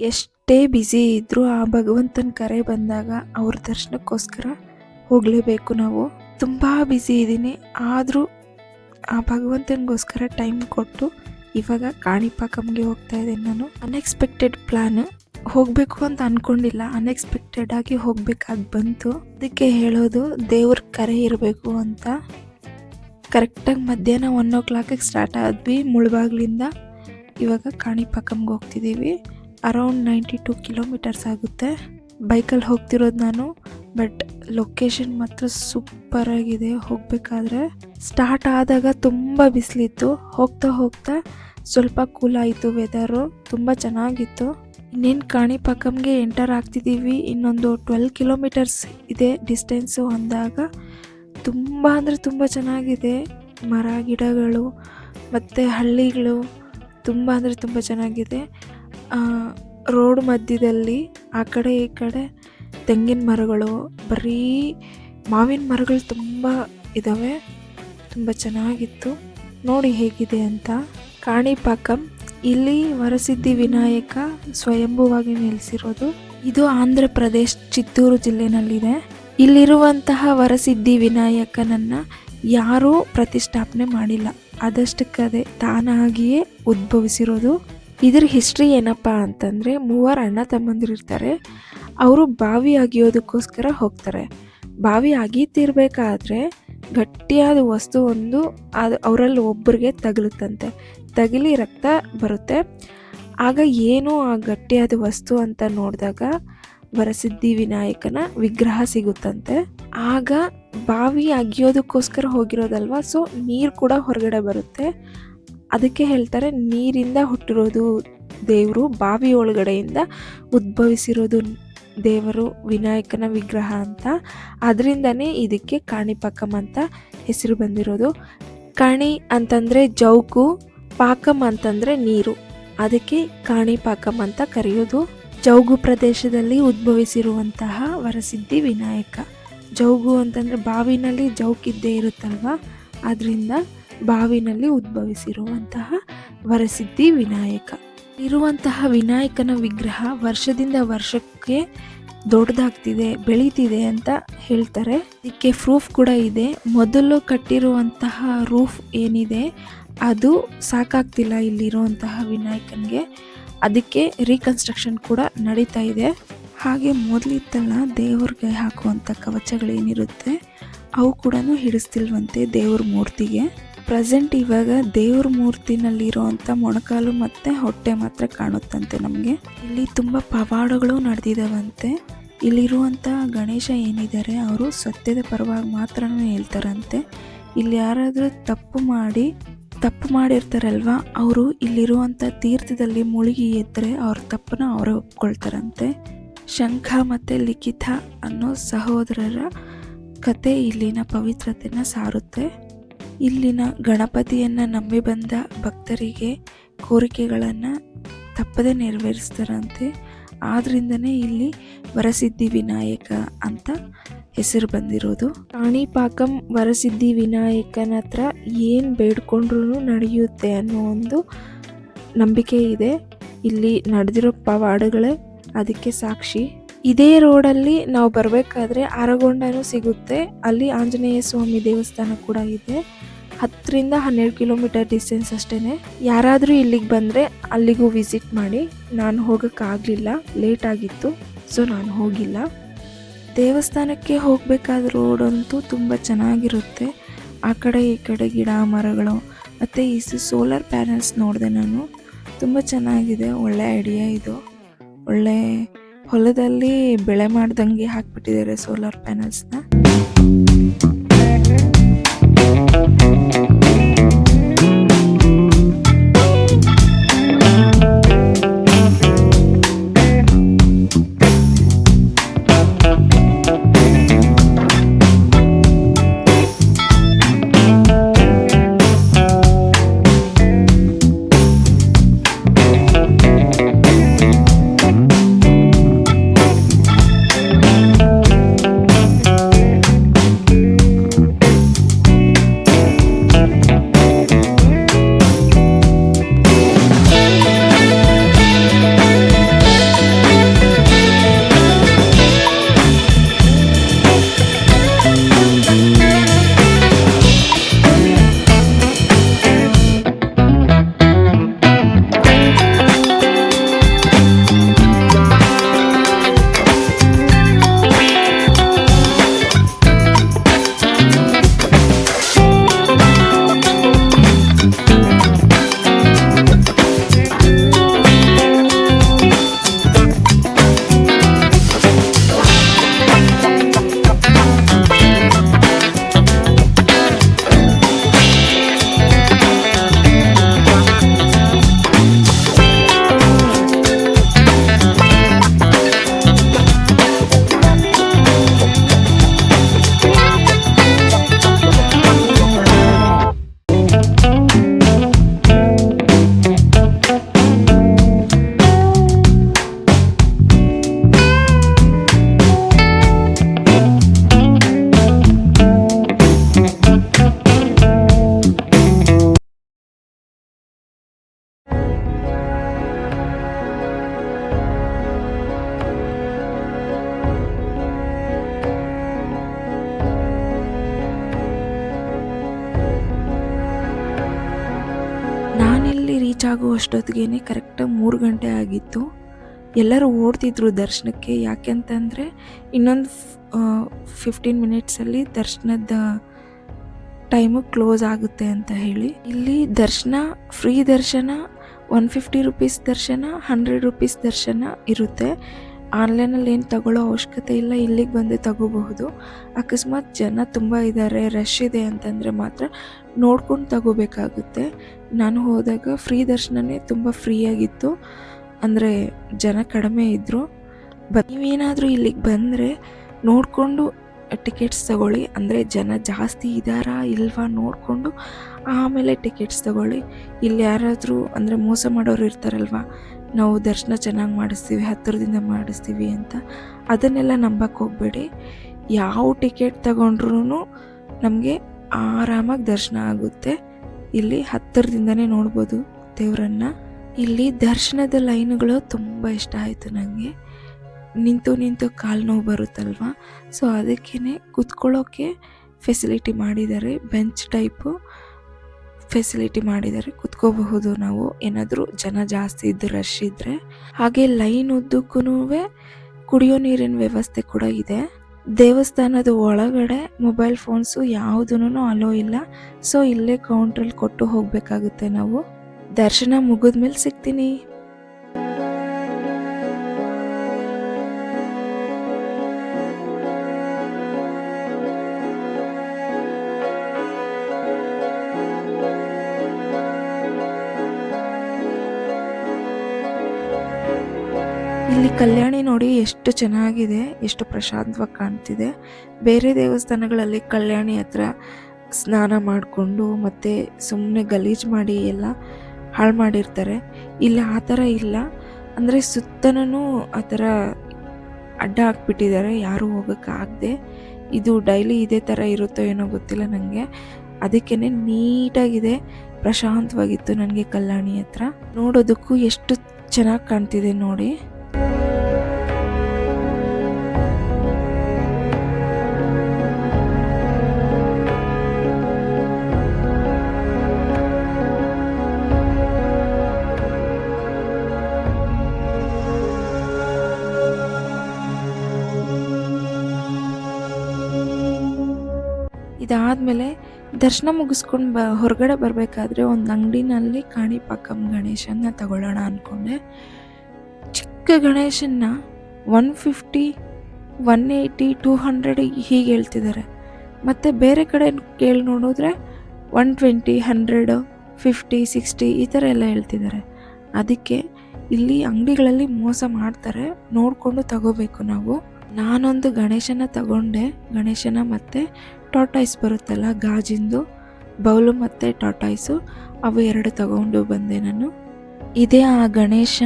ಎಷ್ಟೇ ಬ್ಯುಸಿ ಇದ್ರೂ ಆ ಭಗವಂತನ ಕರೆ ಬಂದಾಗ ಅವ್ರ ದರ್ಶನಕ್ಕೋಸ್ಕರ ಹೋಗಲೇಬೇಕು ನಾವು. ತುಂಬ ಬ್ಯುಸಿ ಇದ್ದೀನಿ, ಆದರೂ ಆ ಭಗವಂತನಿಗೋಸ್ಕರ ಟೈಮ್ ಕೊಟ್ಟು ಇವಾಗ ಕಾಣಿಪಾಕಂಗೆ ಹೋಗ್ತಾ ಇದ್ದೀನಿ ನಾನು. ಅನ್ಎಕ್ಸ್ಪೆಕ್ಟೆಡ್ ಪ್ಲ್ಯಾನ್, ಹೋಗಬೇಕು ಅಂತ ಅಂದ್ಕೊಂಡಿಲ್ಲ, ಅನ್ಎಕ್ಸ್ಪೆಕ್ಟೆಡ್ ಆಗಿ ಹೋಗ್ಬೇಕಾಗಿ ಬಂತು. ಅದಕ್ಕೆ ಹೇಳೋದು ದೇವ್ರ ಕರೆ ಇರಬೇಕು ಅಂತ. ಕರೆಕ್ಟಾಗಿ ಮಧ್ಯಾಹ್ನ 1:00 ಸ್ಟಾರ್ಟ್ ಆದ್ವಿ ಮುಳಬಾಗ್ಲಿಂದ. ಇವಾಗ ಕಾಣಿಪಾಕಂಗೆ ಹೋಗ್ತಿದ್ದೀವಿ. ಅರೌಂಡ್ 92 ಕಿಲೋಮೀಟರ್ಸ್ ಆಗುತ್ತೆ. ಬೈಕಲ್ಲಿ ಹೋಗ್ತಿರೋದು ನಾನು, ಬಟ್ ಲೊಕೇಶನ್ ಮಾತ್ರ ಸೂಪರ್ ಆಗಿದೆ. ಹೋಗಬೇಕಾದ್ರೆ ಸ್ಟಾರ್ಟ್ ಆದಾಗ ತುಂಬ ಬಿಸಿಲಿತ್ತು, ಹೋಗ್ತಾ ಹೋಗ್ತಾ ಸ್ವಲ್ಪ ಕೂಲ್ ಆಯಿತು ವೆದರು, ತುಂಬ ಚೆನ್ನಾಗಿತ್ತು. ಇನ್ನೇನು ಕಾಣಿಪಾಕಂಗೆ ಎಂಟರ್ ಆಗ್ತಿದ್ದೀವಿ. ಇನ್ನೊಂದು 12 ಕಿಲೋಮೀಟರ್ಸ್ ಇದೆ ಡಿಸ್ಟೆನ್ಸು ಅಂದಾಗ ತುಂಬ ಅಂದರೆ ತುಂಬ ಚೆನ್ನಾಗಿದೆ. ಮರ ಗಿಡಗಳು ಮತ್ತು ಹಳ್ಳಿಗಳು ತುಂಬ ಅಂದರೆ ತುಂಬ ಚೆನ್ನಾಗಿದೆ. ರೋಡ್ ಮಧ್ಯದಲ್ಲಿ ಆ ಕಡೆ ಈ ಕಡೆ ತೆಂಗಿನ ಮರಗಳು, ಬರೀ ಮಾವಿನ ಮರಗಳು ತುಂಬ ಇದ್ದಾವೆ. ತುಂಬ ಚೆನ್ನಾಗಿತ್ತು. ನೋಡಿ ಹೇಗಿದೆ ಅಂತ. ಕಾಣಿಪಾಕಂ, ಇಲ್ಲಿ ವರಸಿದ್ಧಿ ವಿನಾಯಕ ಸ್ವಯಂಭೂವಾಗಿ ನೆಲೆಸಿರೋದು. ಇದು ಆಂಧ್ರ ಪ್ರದೇಶ್ ಚಿತ್ತೂರು ಜಿಲ್ಲೆನಲ್ಲಿದೆ. ಇಲ್ಲಿರುವಂತಹ ವರಸಿದ್ಧಿ ವಿನಾಯಕನನ್ನು ಯಾರೂ ಪ್ರತಿಷ್ಠಾಪನೆ ಮಾಡಿಲ್ಲ, ಅದಷ್ಟಕ್ಕದೇ ತಾನಾಗಿಯೇ ಉದ್ಭವಿಸಿರೋದು. ಇದ್ರ ಹಿಸ್ಟ್ರಿ ಏನಪ್ಪ ಅಂತಂದರೆ, 3 ಅಣ್ಣ ತಮ್ಮಂದಿರಿರ್ತಾರೆ. ಅವರು ಬಾವಿ ಅಗಿಯೋದಕ್ಕೋಸ್ಕರ ಹೋಗ್ತಾರೆ. ಬಾವಿ ಅಗೀತಿರ್ಬೇಕಾದ್ರೆ ಗಟ್ಟಿಯಾದ ವಸ್ತು ಒಂದು ಅದು ಅವರಲ್ಲಿ ಒಬ್ಬರಿಗೆ ತಗುಲುತ್ತಂತೆ. ತಗುಲಿ ರಕ್ತ ಬರುತ್ತೆ. ಆಗ ಏನು ಆ ಗಟ್ಟಿಯಾದ ವಸ್ತು ಅಂತ ನೋಡಿದಾಗ ವರಸಿದ್ಧಿ ವಿನಾಯಕನ ವಿಗ್ರಹ ಸಿಗುತ್ತಂತೆ. ಆಗ ಬಾವಿ ಅಗಿಯೋದಕ್ಕೋಸ್ಕರ ಹೋಗಿರೋದಲ್ವ, ಸೊ ನೀರು ಕೂಡ ಹೊರಗಡೆ ಬರುತ್ತೆ. ಅದಕ್ಕೆ ಹೇಳ್ತಾರೆ ನೀರಿಂದ ಹುಟ್ಟಿರೋದು ದೇವರು, ಬಾವಿ ಒಳಗಡೆಯಿಂದ ಉದ್ಭವಿಸಿರೋದು ದೇವರು ವಿನಾಯಕನ ವಿಗ್ರಹ ಅಂತ. ಅದರಿಂದನೇ ಇದಕ್ಕೆ ಕಾಣಿಪಾಕಂ ಅಂತ ಹೆಸರು ಬಂದಿರೋದು. ಕಣಿ ಅಂತಂದರೆ ಜೌಗು, ಪಾಕಂ ಅಂತಂದರೆ ನೀರು, ಅದಕ್ಕೆ ಕಾಣಿಪಾಕಂ ಅಂತ ಕರೆಯೋದು. ಜೌಗು ಪ್ರದೇಶದಲ್ಲಿ ಉದ್ಭವಿಸಿರುವಂತಹ ವರಸಿದ್ಧಿ ವಿನಾಯಕ. ಜೌಗು ಅಂತಂದರೆ ಬಾವಿನಲ್ಲಿ ಜೌಕಿದ್ದೇ ಇರುತ್ತಲ್ವ, ಅದರಿಂದ ಬಾವಿನಲ್ಲಿ ಉದ್ಭವಿಸಿರುವಂತಹ ವರಸಿದ್ಧಿ ವಿನಾಯಕ. ಇರುವಂತಹ ವಿನಾಯಕನ ವಿಗ್ರಹ ವರ್ಷದಿಂದ ವರ್ಷಕ್ಕೆ ದೊಡ್ಡದಾಗ್ತಿದೆ, ಬೆಳೀತಿದೆ ಅಂತ ಹೇಳ್ತಾರೆ. ಇದಕ್ಕೆ ಪ್ರೂಫ್ ಕೂಡ ಇದೆ. ಮೊದಲು ಕಟ್ಟಿರುವಂತಹ ರೂಫ್ ಏನಿದೆ ಅದು ಸಾಕಾಗ್ತಿಲ್ಲ ಇಲ್ಲಿರುವಂತಹ ವಿನಾಯಕನಿಗೆ, ಅದಕ್ಕೆ ರೀಕನ್ಸ್ಟ್ರಕ್ಷನ್ ಕೂಡ ನಡೀತಾ ಇದೆ. ಹಾಗೆ ಮೊದಲಿತ್ತಲ್ಲ ದೇವ್ರಿಗೆ ಹಾಕುವಂಥ ಕವಚಗಳೇನಿರುತ್ತೆ ಅವು ಕೂಡ ಹಿಡಿಸ್ತಿಲ್ವಂತೆ ದೇವ್ರ ಮೂರ್ತಿಗೆ. ಪ್ರೆಸೆಂಟ್ ಇವಾಗ ದೇವ್ರ ಮೂರ್ತಿನಲ್ಲಿರುವಂಥ ಮೊಣಕಾಲು ಮತ್ತು ಹೊಟ್ಟೆ ಮಾತ್ರ ಕಾಣುತ್ತಂತೆ ನಮಗೆ. ಇಲ್ಲಿ ತುಂಬ ಪವಾಡಗಳು ನಡೆದಿದ್ದಾವಂತೆ. ಇಲ್ಲಿರುವಂಥ ಗಣೇಶ ಏನಿದ್ದಾರೆ ಅವರು ಸತ್ಯದ ಪರವಾಗಿ ಮಾತ್ರ ಹೇಳ್ತಾರಂತೆ. ಇಲ್ಲಿ ಯಾರಾದರೂ ತಪ್ಪು ಮಾಡಿರ್ತಾರಲ್ವ, ಅವರು ಇಲ್ಲಿರುವಂಥ ತೀರ್ಥದಲ್ಲಿ ಮುಳುಗಿ ಎದ್ದರೆ ಅವ್ರ ತಪ್ಪನ್ನ ಅವರೇ ಒಪ್ಕೊಳ್ತಾರಂತೆ. ಶಂಖ ಮತ್ತು ಲಿಖಿತ ಅನ್ನೋ ಸಹೋದರರ ಕತೆ ಇಲ್ಲಿನ ಪವಿತ್ರತೆಯನ್ನು ಸಾರುತ್ತೆ. ಇಲ್ಲಿನ ಗಣಪತಿಯನ್ನು ನಂಬಿ ಬಂದ ಭಕ್ತರಿಗೆ ಕೋರಿಕೆಗಳನ್ನು ತಪ್ಪದೇ ನೆರವೇರಿಸ್ತಾರಂತೆ. ಆದ್ರಿಂದನೇ ಇಲ್ಲಿ ವರಸಿದ್ಧಿ ವಿನಾಯಕ ಅಂತ ಹೆಸರು ಬಂದಿರೋದು. ಕಾಣಿಪಾಕಂ ವರಸಿದ್ಧಿ ವಿನಾಯಕನ ಹತ್ರ ಏನು ಬೇಡ್ಕೊಂಡ್ರೂ ನಡೆಯುತ್ತೆ ಅನ್ನೋ ಒಂದು ನಂಬಿಕೆ ಇದೆ. ಇಲ್ಲಿ ನಡೆದಿರೋ ಪವಾಡಗಳೇ ಅದಕ್ಕೆ ಸಾಕ್ಷಿ. ಇದೇ ರೋಡಲ್ಲಿ ನಾವು ಬರಬೇಕಾದ್ರೆ ಆರಗೊಂಡನೂ ಸಿಗುತ್ತೆ. ಅಲ್ಲಿ ಆಂಜನೇಯ ಸ್ವಾಮಿ ದೇವಸ್ಥಾನ ಕೂಡ ಇದೆ. 10ರಿಂದ 12 ಕಿಲೋಮೀಟರ್ ಡಿಸ್ಟೆನ್ಸ್ ಅಷ್ಟೇ. ಯಾರಾದರೂ ಇಲ್ಲಿಗೆ ಬಂದರೆ ಅಲ್ಲಿಗೂ ವಿಸಿಟ್ ಮಾಡಿ. ನಾನು ಹೋಗೋಕ್ಕಾಗಲಿಲ್ಲ, ಲೇಟ್ ಆಗಿತ್ತು, ಸೊ ನಾನು ಹೋಗಿಲ್ಲ. ದೇವಸ್ಥಾನಕ್ಕೆ ಹೋಗಬೇಕಾದ ರೋಡಂತೂ ತುಂಬ ಚೆನ್ನಾಗಿರುತ್ತೆ. ಆ ಕಡೆ ಈ ಕಡೆ ಗಿಡ ಮರಗಳು ಮತ್ತು ಈ ಸೋಲಾರ್ ಪ್ಯಾನಲ್ಸ್ ನೋಡಿದೆ ನಾನು, ತುಂಬ ಚೆನ್ನಾಗಿದೆ. ಒಳ್ಳೆ ಐಡಿಯಾ ಇದು. ಒಳ್ಳೆ ಹೊಲದಲ್ಲಿ ಬೆಳೆ ಮಾಡ್ದಂಗೆ ಹಾಕ್ಬಿಟ್ಟಿದ್ದಾರೆ ಸೋಲಾರ್ ಪ್ಯಾನಲ್ಸ್ನ. ಅಷ್ಟೊತ್ತಿಗೆ ಕರೆಕ್ಟಾಗಿ 3 ಗಂಟೆ ಆಗಿತ್ತು. ಎಲ್ಲರೂ ಓಡ್ತಿದ್ರು ದರ್ಶನಕ್ಕೆ. ಯಾಕೆಂತಂದರೆ ಇನ್ನೊಂದು 15 ಮಿನಿಟ್ಸಲ್ಲಿ ದರ್ಶನದ ಟೈಮು ಕ್ಲೋಸ್ ಆಗುತ್ತೆ ಅಂತ ಹೇಳಿ. ಇಲ್ಲಿ ದರ್ಶನ, ಫ್ರೀ ದರ್ಶನ, 150 ರುಪೀಸ್ ದರ್ಶನ, 100 ರುಪೀಸ್ ದರ್ಶನ ಇರುತ್ತೆ. ಆನ್ಲೈನಲ್ಲಿ ಏನು ತಗೊಳ್ಳೋ ಅವಶ್ಯಕತೆ ಇಲ್ಲ, ಇಲ್ಲಿಗೆ ಬಂದು ತಗೋಬಹುದು. ಅಕಸ್ಮಾತ್ ಜನ ತುಂಬ ಇದ್ದಾರೆ, ರಶ್ ಇದೆ ಅಂತಂದರೆ ಮಾತ್ರ ನೋಡ್ಕೊಂಡು ತಗೋಬೇಕಾಗುತ್ತೆ. ನಾನು ಹೋದಾಗ ಫ್ರೀ ದರ್ಶನನೇ ತುಂಬ ಫ್ರೀಯಾಗಿತ್ತು, ಅಂದರೆ ಜನ ಕಡಿಮೆ ಇದ್ದರು. ನೀವೇನಾದರೂ ಇಲ್ಲಿಗೆ ಬಂದರೆ ನೋಡಿಕೊಂಡು ಟಿಕೆಟ್ಸ್ ತಗೊಳ್ಳಿ. ಅಂದರೆ ಜನ ಜಾಸ್ತಿ ಇದ್ದಾರಾ ಇಲ್ವಾ ನೋಡಿಕೊಂಡು ಆಮೇಲೆ ಟಿಕೆಟ್ಸ್ ತಗೊಳ್ಳಿ. ಇಲ್ಲಿ ಯಾರಾದರೂ ಅಂದರೆ ಮೋಸ ಮಾಡೋರು ಇರ್ತಾರಲ್ವ, ನಾವು ದರ್ಶನ ಚೆನ್ನಾಗಿ ಮಾಡಿಸ್ತೀವಿ, ಹತ್ತಿರದಿಂದ ಮಾಡಿಸ್ತೀವಿ ಅಂತ, ಅದನ್ನೆಲ್ಲ ನಂಬಕ್ಕೆ ಹೋಗಬೇಡಿ. ಯಾವ ಟಿಕೆಟ್ ತಗೊಂಡ್ರೂ ನಮಗೆ ಆರಾಮಾಗಿ ದರ್ಶನ ಆಗುತ್ತೆ. ಇಲ್ಲಿ ಹತ್ತಿರದಿಂದನೇ ನೋಡ್ಬೋದು ದೇವರನ್ನು. ಇಲ್ಲಿ ದರ್ಶನದ ಲೈನುಗಳು ತುಂಬ ಇಷ್ಟ ಆಯಿತು ನನಗೆ. ನಿಂತು ಕಾಲು ನೋವು ಬರುತ್ತಲ್ವ, ಸೊ ಅದಕ್ಕೇ ಕೂತ್ಕೊಳ್ಳೋಕ್ಕೆ ಫೆಸಿಲಿಟಿ ಮಾಡಿದ್ದಾರೆ. ಬೆಂಚ್ ಟೈಪು ಫೆಸಿಲಿಟಿ ಮಾಡಿದ್ದಾರೆ, ಕೂತ್ಕೋಬಹುದು ನಾವು ಏನಾದರೂ ಜನ ಜಾಸ್ತಿ ಇದ್ದು ರಶ್ ಇದ್ದರೆ. ಹಾಗೆ ಲೈನ್ ಉದ್ದಕ್ಕೂ ಕುಡಿಯೋ ನೀರಿನ ವ್ಯವಸ್ಥೆ ಕೂಡ ಇದೆ. ದೇವಸ್ಥಾನದ ಒಳಗಡೆ ಮೊಬೈಲ್ ಫೋನ್ಸು ಯಾವುದೂ ಅಲೋ ಇಲ್ಲ. ಸೊ ಇಲ್ಲೇ ಕೌಂಟ್ರಲ್ಲಿ ಕೊಟ್ಟು ಹೋಗಬೇಕಾಗುತ್ತೆ ನಾವು. ದರ್ಶನ ಮುಗಿದ್ಮೇಲೆ ಸಿಗ್ತೀನಿ. ಇಲ್ಲಿ ಕಲ್ಯಾಣಿ ನೋಡಿ ಎಷ್ಟು ಚೆನ್ನಾಗಿದೆ, ಎಷ್ಟು ಪ್ರಶಾಂತವಾಗಿ ಕಾಣ್ತಿದೆ. ಬೇರೆ ದೇವಸ್ಥಾನಗಳಲ್ಲಿ ಕಲ್ಯಾಣಿ ಹತ್ರ ಸ್ನಾನ ಮಾಡಿಕೊಂಡು ಮತ್ತು ಸುಮ್ಮನೆ ಗಲೀಜು ಮಾಡಿ ಎಲ್ಲ ಹಾಳು ಮಾಡಿರ್ತಾರೆ. ಇಲ್ಲಿ ಆ ಥರ ಇಲ್ಲ, ಅಂದರೆ ಸುತ್ತನೂ ಆ ಥರ ಅಡ್ಡ ಹಾಕ್ಬಿಟ್ಟಿದ್ದಾರೆ, ಯಾರೂ ಹೋಗೋಕ್ಕಾಗದೆ. ಇದು ಡೈಲಿ ಇದೇ ಥರ ಇರುತ್ತೋ ಏನೋ ಗೊತ್ತಿಲ್ಲ ನನಗೆ. ಅದಕ್ಕೇ ನೀಟಾಗಿದೆ, ಪ್ರಶಾಂತವಾಗಿತ್ತು ನನಗೆ ಕಲ್ಯಾಣಿ ಹತ್ರ. ನೋಡೋದಕ್ಕೂ ಎಷ್ಟು ಚೆನ್ನಾಗಿ ಕಾಣ್ತಿದೆ ನೋಡಿ. ಇದಾದಮೇಲೆ ದರ್ಶನ ಮುಗಿಸ್ಕೊಂಡು ಹೊರಗಡೆ ಬರಬೇಕಾದ್ರೆ ಒಂದು ಅಂಗಡಿನಲ್ಲಿ ಕಾಣಿಪಾಕಂ ಗಣೇಶನ ತಗೊಳ್ಳೋಣ ಅಂದ್ಕೊಂಡೆ. ಚಿಕ್ಕ ಗಣೇಶನ್ನ 150, 180, 200 ಹೀಗೆ ಹೇಳ್ತಿದ್ದಾರೆ. ಮತ್ತು ಬೇರೆ ಕಡೆ ಕೇಳಿ ನೋಡಿದ್ರೆ 120, 100, 50, 60 ಈ ಥರ ಎಲ್ಲ ಹೇಳ್ತಿದ್ದಾರೆ. ಅದಕ್ಕೆ ಇಲ್ಲಿ ಅಂಗಡಿಗಳಲ್ಲಿ ಮೋಸ ಮಾಡ್ತಾರೆ, ನೋಡಿಕೊಂಡು ತಗೋಬೇಕು ನಾವು. ನಾನೊಂದು ಗಣೇಶನ ತಗೊಂಡೆ. ಗಣೇಶನ ಮತ್ತು ಟಾಟಾಯ್ಸ್ ಬರುತ್ತಲ್ಲ ಗಾಜಿಂದು ಬೌಲು ಮತ್ತು ಟಾಟಾಯ್ಸು, ಅವು 2 ತಗೊಂಡು ಬಂದೆ ನಾನು. ಇದೇ ಆ ಗಣೇಶ.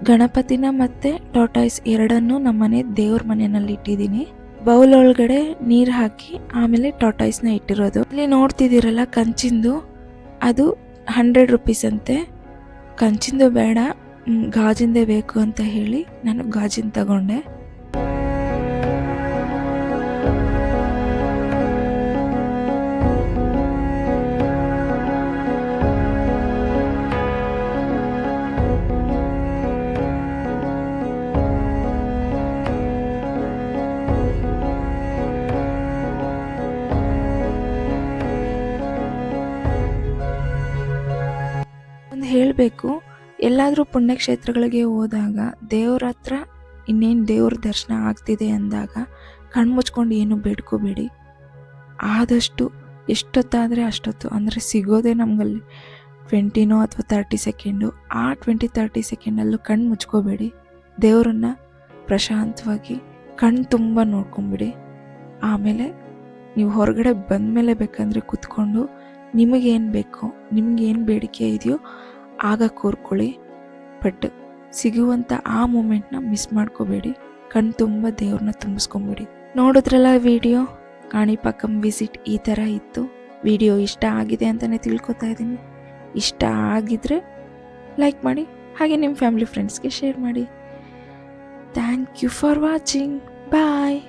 ಗಣಪತಿನ ಮತ್ತು ಟಾಟಾಯ್ಸ್ 2 ನಮ್ಮನೆ ದೇವ್ರ ಮನೆಯಲ್ಲಿ ಇಟ್ಟಿದ್ದೀನಿ. ಬೌಲ್ ಒಳಗಡೆ ನೀರು ಹಾಕಿ ಆಮೇಲೆ ಟಾಟಾಯ್ಸ್ನ ಇಟ್ಟಿರೋದು. ಇಲ್ಲಿ ನೋಡ್ತಿದ್ದೀರಲ್ಲ ಕಂಚಿಂದು, ಅದು 100 ರುಪೀಸ್ ಅಂತೆ. ಕಂಚಿಂದು ಬೇಡ, ಗಾಜಿಂದೇ ಬೇಕು ಅಂತ ಹೇಳಿ ನಾನು ಗಾಜಿನ ತಗೊಂಡೆ. ಹೇಳಬೇಕು, ಎಲ್ಲಾದರೂ ಪುಣ್ಯಕ್ಷೇತ್ರಗಳಿಗೆ ಹೋದಾಗ ದೇವ್ರ ಹತ್ರ ಇನ್ನೇನು ದೇವ್ರ ದರ್ಶನ ಆಗ್ತಿದೆ ಅಂದಾಗ ಕಣ್ಮುಚ್ಕೊಂಡು ಏನು ಬೇಡ್ಕೋಬೇಡಿ. ಆದಷ್ಟು ಎಷ್ಟೊತ್ತಾದರೆ ಅಷ್ಟೊತ್ತು, ಅಂದರೆ ಸಿಗೋದೇ ನಮಗಲ್ಲಿ 20 ಅಥವಾ 30 ಸೆಕೆಂಡು. ಆ 20-30 ಸೆಕೆಂಡಲ್ಲೂ ಕಣ್ಣು ಮುಚ್ಕೋಬೇಡಿ. ದೇವರನ್ನು ಪ್ರಶಾಂತವಾಗಿ ಕಣ್ಣು ತುಂಬ ನೋಡ್ಕೊಂಬಿಡಿ. ಆಮೇಲೆ ನೀವು ಹೊರಗಡೆ ಬಂದಮೇಲೆ ಬೇಕಂದರೆ ಕೂತ್ಕೊಂಡು ನಿಮಗೇನು ಬೇಕೋ, ನಿಮಗೇನು ಬೇಡಿಕೆ ಇದೆಯೋ ಆಗ ಕೋರ್ಕೊಳ್ಳಿ. ಬಟ್ ಸಿಗುವಂಥ ಆ ಮೂಮೆಂಟ್ನ ಮಿಸ್ ಮಾಡ್ಕೋಬೇಡಿ. ಕಣ್ಣು ತುಂಬ ದೇವ್ರನ್ನ ತುಂಬಿಸ್ಕೊಂಬಿಡಿ. ನೋಡಿದ್ರಲ್ಲ ವಿಡಿಯೋ, ಕಾಣಿಪಾಕಂ ವಿಸಿಟ್ ಈ ಥರ ಇತ್ತು. ವಿಡಿಯೋ ಇಷ್ಟ ಆಗಿದೆ ಅಂತಲೇ ತಿಳ್ಕೊತಾ ಇದ್ದೀನಿ. ಇಷ್ಟ ಆಗಿದ್ರೆ ಲೈಕ್ ಮಾಡಿ, ಹಾಗೆ ನಿಮ್ಮ ಫ್ಯಾಮಿಲಿ ಫ್ರೆಂಡ್ಸ್ಗೆ ಶೇರ್ ಮಾಡಿ. Thank you for watching. Bye.